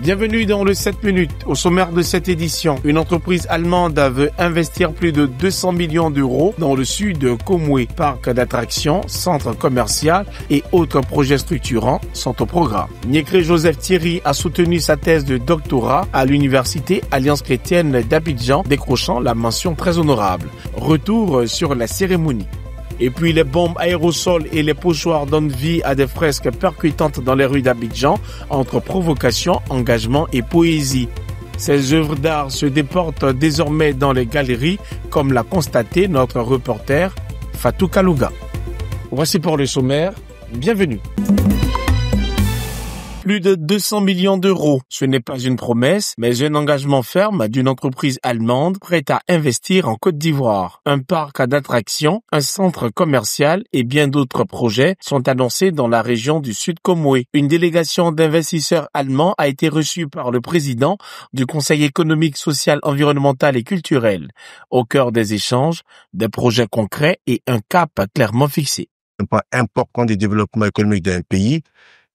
Bienvenue dans le 7 minutes. Au sommaire de cette édition, une entreprise allemande veut investir plus de 200 millions d'euros dans le sud de Komwe. Parc d'attractions, centre commercial et autres projets structurants sont au programme. Niekre Joseph Thierry a soutenu sa thèse de doctorat à l'université Alliance chrétienne d'Abidjan, décrochant la mention très honorable. Retour sur la cérémonie. Et puis les bombes aérosols et les pochoirs donnent vie à des fresques percutantes dans les rues d'Abidjan, entre provocation, engagement et poésie. Ces œuvres d'art se déportent désormais dans les galeries, comme l'a constaté notre reporter Fatou Kalouga. Voici pour le sommaire. Bienvenue. Plus de 200 millions d'euros. Ce n'est pas une promesse, mais un engagement ferme d'une entreprise allemande prête à investir en Côte d'Ivoire. Un parc d'attractions, un centre commercial et bien d'autres projets sont annoncés dans la région du Sud Komwe. Une délégation d'investisseurs allemands a été reçue par le président du Conseil économique, social, environnemental et culturel. Au cœur des échanges, des projets concrets et un cap clairement fixé. Un point important du développement économique d'un pays.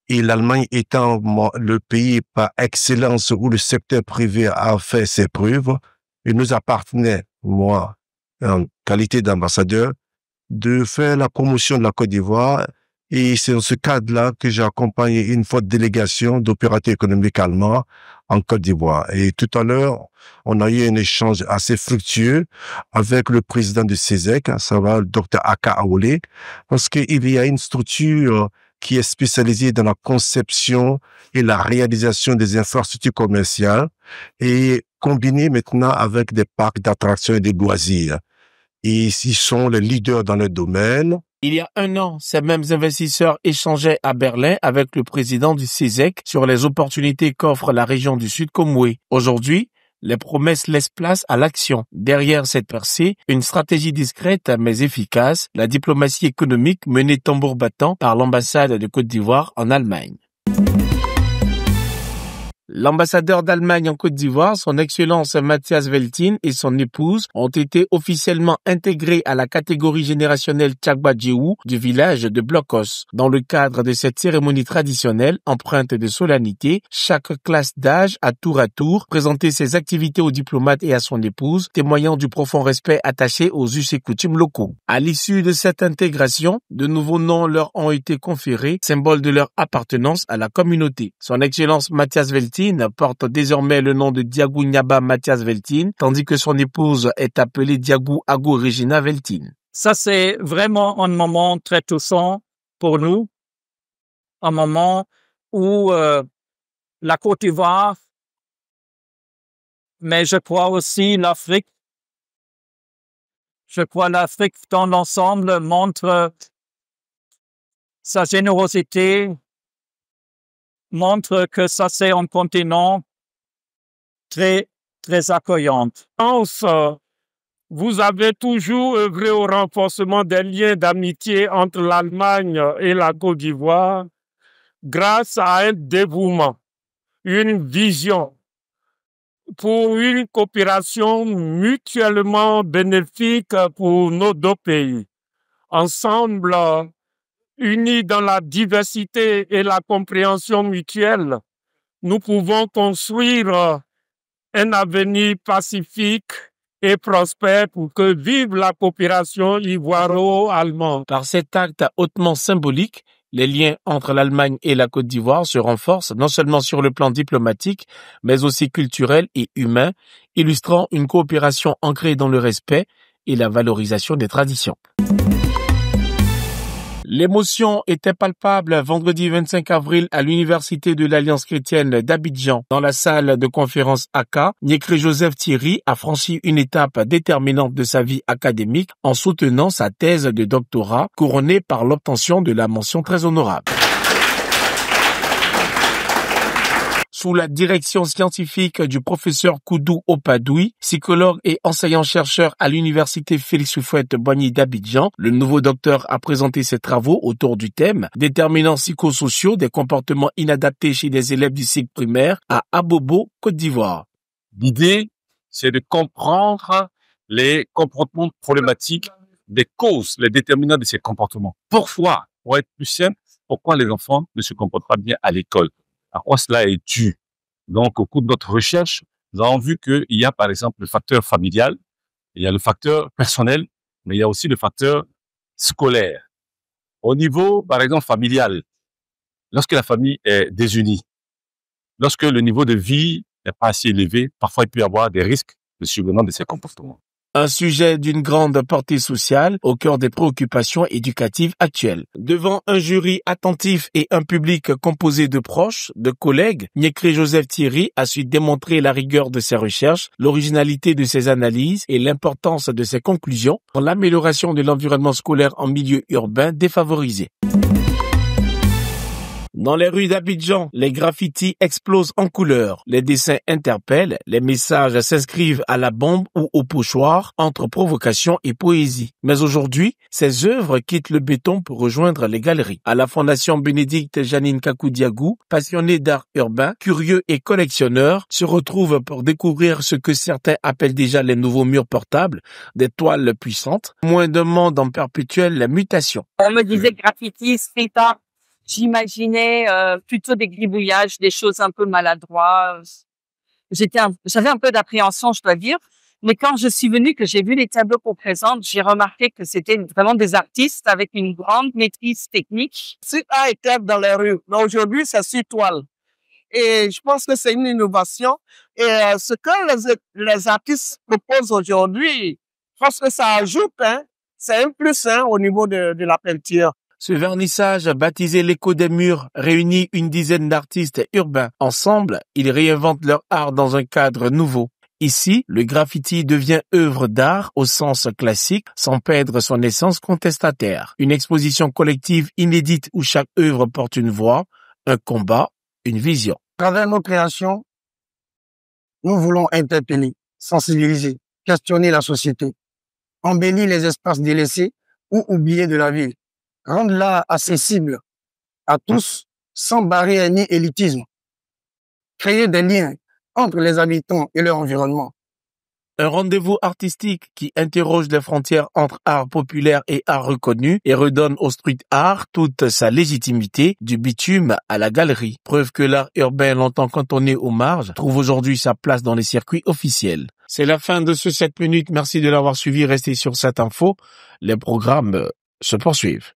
Et l'Allemagne étant le pays par excellence où le secteur privé a fait ses preuves, il nous appartenait, moi, en qualité d'ambassadeur, de faire la promotion de la Côte d'Ivoire. Et c'est dans ce cadre-là que j'ai accompagné une forte délégation d'opérateurs économiques allemands en Côte d'Ivoire. Et tout à l'heure, on a eu un échange assez fructueux avec le président du CESEC, à savoir le Dr Aka Aoulé, parce qu'il y a une structure qui est spécialisé dans la conception et la réalisation des infrastructures commerciales et combiné maintenant avec des parcs d'attractions et des loisirs. Et ils sont les leaders dans le domaine. Il y a un an, ces mêmes investisseurs échangeaient à Berlin avec le président du CESEC sur les opportunités qu'offre la région du Sud Komwe. Aujourd'hui, les promesses laissent place à l'action. Derrière cette percée, une stratégie discrète mais efficace, la diplomatie économique menée tambour battant par l'ambassade de Côte d'Ivoire en Allemagne. L'ambassadeur d'Allemagne en Côte d'Ivoire, son Excellence Mathias Veltin et son épouse ont été officiellement intégrés à la catégorie générationnelle Tchagba-Djéou du village de Blokos. Dans le cadre de cette cérémonie traditionnelle, empreinte de solennité, chaque classe d'âge à tour présentait ses activités au diplomate et à son épouse, témoignant du profond respect attaché aux us et coutumes locaux. À l'issue de cette intégration, de nouveaux noms leur ont été conférés, symbole de leur appartenance à la communauté. Son Excellence Mathias Veltin porte désormais le nom de Diagou Nyaba Mathias Veltin, tandis que son épouse est appelée Diagou Agou Regina Veltin. Ça, c'est vraiment un moment très touchant pour nous, un moment où la Côte d'Ivoire, mais je crois aussi l'Afrique, dans l'ensemble montre sa générosité, montre que ça c'est un continent très, très accueillant. Vous avez toujours œuvré au renforcement des liens d'amitié entre l'Allemagne et la Côte d'Ivoire grâce à un dévouement, une vision pour une coopération mutuellement bénéfique pour nos deux pays. Ensemble, unis dans la diversité et la compréhension mutuelle, nous pouvons construire un avenir pacifique et prospère pour que vive la coopération ivoiro-allemande. Par cet acte hautement symbolique, les liens entre l'Allemagne et la Côte d'Ivoire se renforcent non seulement sur le plan diplomatique, mais aussi culturel et humain, illustrant une coopération ancrée dans le respect et la valorisation des traditions. L'émotion était palpable vendredi 25 avril à l'université de l'Alliance chrétienne d'Abidjan. Dans la salle de conférence AK, Niekre Joseph Thierry a franchi une étape déterminante de sa vie académique en soutenant sa thèse de doctorat couronnée par l'obtention de la mention très honorable. Sous la direction scientifique du professeur Koudou Opadoui, psychologue et enseignant-chercheur à l'université Félix Houphouët-Boigny d'Abidjan, le nouveau docteur a présenté ses travaux autour du thème « Déterminants psychosociaux des comportements inadaptés chez des élèves du cycle primaire à Abobo, Côte d'Ivoire ». L'idée, c'est de comprendre les comportements problématiques, des causes, les déterminants de ces comportements. Pourquoi, pour être plus simple, pourquoi les enfants ne se comportent pas bien à l'école? À quoi cela est dû? Donc, au cours de notre recherche, nous avons vu qu'il y a, par exemple, le facteur familial, il y a le facteur personnel, mais il y a aussi le facteur scolaire. Au niveau, par exemple, familial, lorsque la famille est désunie, lorsque le niveau de vie n'est pas assez élevé, parfois il peut y avoir des risques de survenance de ces comportements. Un sujet d'une grande portée sociale au cœur des préoccupations éducatives actuelles. Devant un jury attentif et un public composé de proches, de collègues, Nyekri Joseph Thierry a su démontrer la rigueur de ses recherches, l'originalité de ses analyses et l'importance de ses conclusions pour l'amélioration de l'environnement scolaire en milieu urbain défavorisé. Dans les rues d'Abidjan, les graffitis explosent en couleurs, les dessins interpellent, les messages s'inscrivent à la bombe ou au pochoir entre provocation et poésie. Mais aujourd'hui, ces œuvres quittent le béton pour rejoindre les galeries. À la Fondation Bénédicte Janine Kakoudiagou, passionnés d'art urbain, curieux et collectionneurs, se retrouvent pour découvrir ce que certains appellent déjà les nouveaux murs portables, des toiles puissantes, moins d'un monde en perpétuelle mutation. On me disait graffiti, street art. J'imaginais plutôt des gribouillages, des choses un peu maladroites. J'avais un peu d'appréhension, je dois dire. Mais quand je suis venue, que j'ai vu les tableaux qu'on présente, j'ai remarqué que c'était vraiment des artistes avec une grande maîtrise technique. Street art était dans les rues, mais aujourd'hui, c'est sur toile. Et je pense que c'est une innovation. Et ce que les artistes proposent aujourd'hui, je pense que ça ajoute, c'est un plus au niveau de la peinture. Ce vernissage, baptisé l'écho des murs, réunit une dizaine d'artistes urbains. Ensemble, ils réinventent leur art dans un cadre nouveau. Ici, le graffiti devient œuvre d'art au sens classique, sans perdre son essence contestataire. Une exposition collective inédite où chaque œuvre porte une voix, un combat, une vision. À travers nos créations, nous voulons interpeller, sensibiliser, questionner la société, embellir les espaces délaissés ou oubliés de la ville, rendre l'art accessible à tous, sans barrière ni élitisme, créer des liens entre les habitants et leur environnement. Un rendez-vous artistique qui interroge les frontières entre art populaire et art reconnu et redonne au street art toute sa légitimité, du bitume à la galerie. Preuve que l'art urbain longtemps cantonné aux marges trouve aujourd'hui sa place dans les circuits officiels. C'est la fin de ce 7 minutes. Merci de l'avoir suivi. Restez sur cette info. Les programmes se poursuivent.